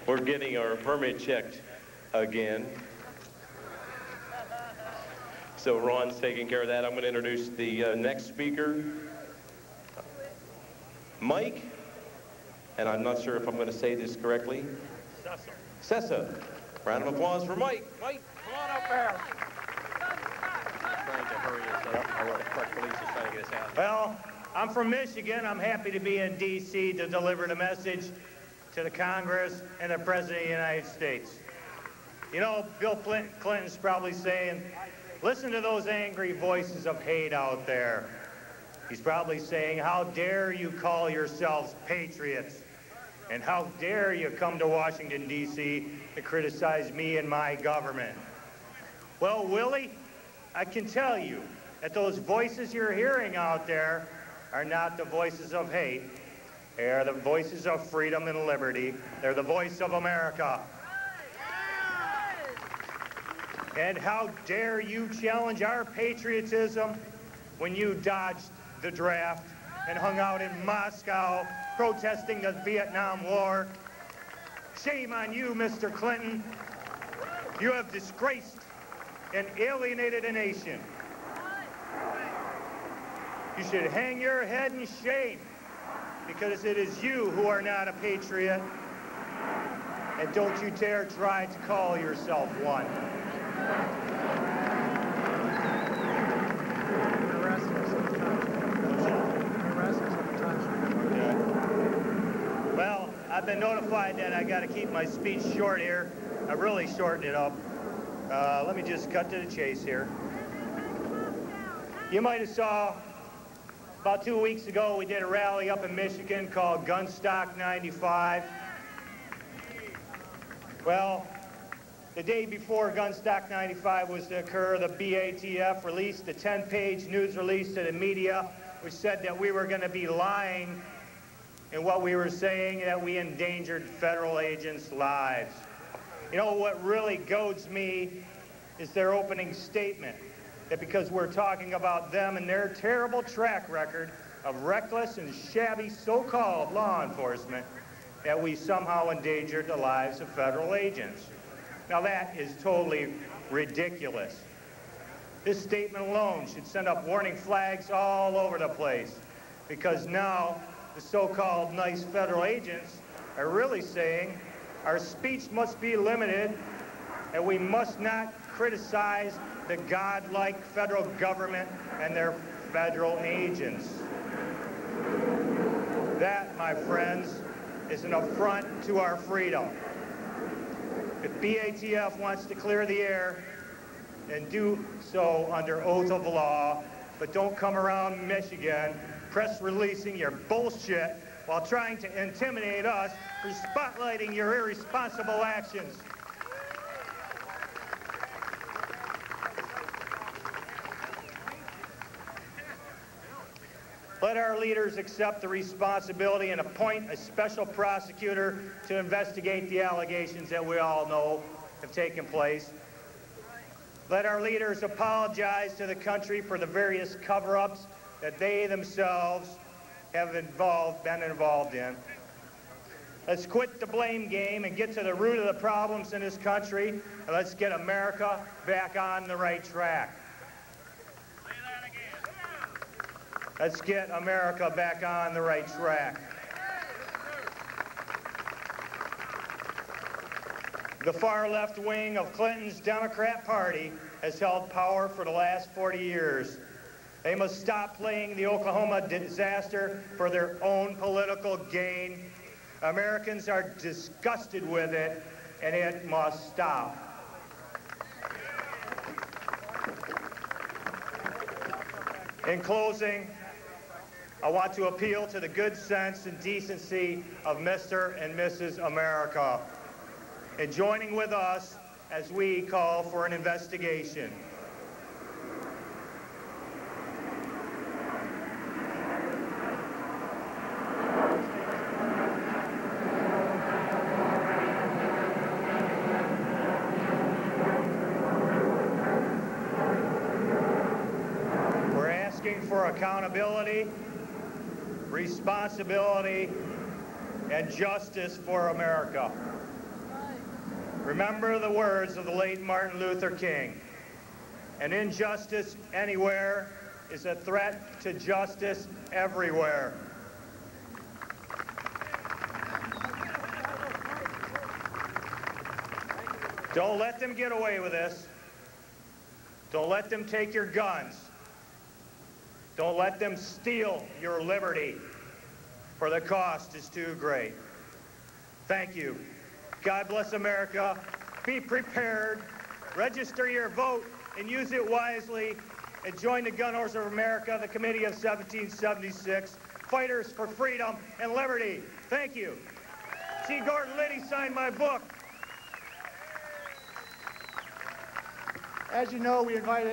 We're getting our permit checked again. So Ron's taking care of that. I'm going to introduce the next speaker, Mike, and I'm not sure if I'm going to say this correctly. Sessa. Round of applause for Mike. Mike, come on up there. Trying to hurry us up. The Clark police is trying to get us out. Well, I'm from Michigan. I'm happy to be in D.C. to deliver the message to the Congress and the President of the United States. You know, Bill Clinton's probably saying, listen to those angry voices of hate out there. He's probably saying, how dare you call yourselves patriots? And how dare you come to Washington, D.C. to criticize me and my government? Well, Willie, I can tell you that those voices you're hearing out there are not the voices of hate. They are the voices of freedom and liberty. They're the voice of America. And how dare you challenge our patriotism when you dodged the draft and hung out in Moscow protesting the Vietnam War. Shame on you, Mr. Clinton. You have disgraced and alienated a nation. You should hang your head in shame, because it is you who are not a patriot, and don't you dare try to call yourself one. Well, I've been notified that I got to keep my speech short here. I really shortened it up. Let me just cut to the chase here. You might have saw about 2 weeks ago we did a rally up in Michigan called GunStock 95. Well, the day before GunStock 95 was to occur, the BATF released a 10-page news release to the media which said that we were going to be lying in what we were saying, that we endangered federal agents' lives. You know, what really goads me is their opening statement, that because we're talking about them and their terrible track record of reckless and shabby so-called law enforcement, that we somehow endangered the lives of federal agents. Now that is totally ridiculous. This statement alone should send up warning flags all over the place, because now the so-called nice federal agents are really saying our speech must be limited and we must not criticize the godlike federal government and their federal agents. That, my friends, is an affront to our freedom. If BATF wants to clear the air, then do so under oath of law, but don't come around Michigan press releasing your bullshit while trying to intimidate us for spotlighting your irresponsible actions. Let our leaders accept the responsibility and appoint a special prosecutor to investigate the allegations that we all know have taken place. Let our leaders apologize to the country for the various cover-ups that they themselves have been involved in. Let's quit the blame game and get to the root of the problems in this country, and let's get America back on the right track. Let's get America back on the right track. The far left wing of Clinton's Democrat Party has held power for the last 40 years. They must stop playing the Oklahoma disaster for their own political gain. Americans are disgusted with it, and it must stop. In closing, I want to appeal to the good sense and decency of Mr. and Mrs. America in joining with us as we call for an investigation. We're asking for accountability, responsibility, and justice for America. Remember the words of the late Martin Luther King. An injustice anywhere is a threat to justice everywhere. Don't let them get away with this. Don't let them take your guns. Don't let them steal your liberty, for the cost is too great. Thank you. God bless America. Be prepared. Register your vote and use it wisely. And join the Gun Owners of America, the Committee of 1776, fighters for freedom and liberty. Thank you. C. Gordon Liddy signed my book. As you know, we invited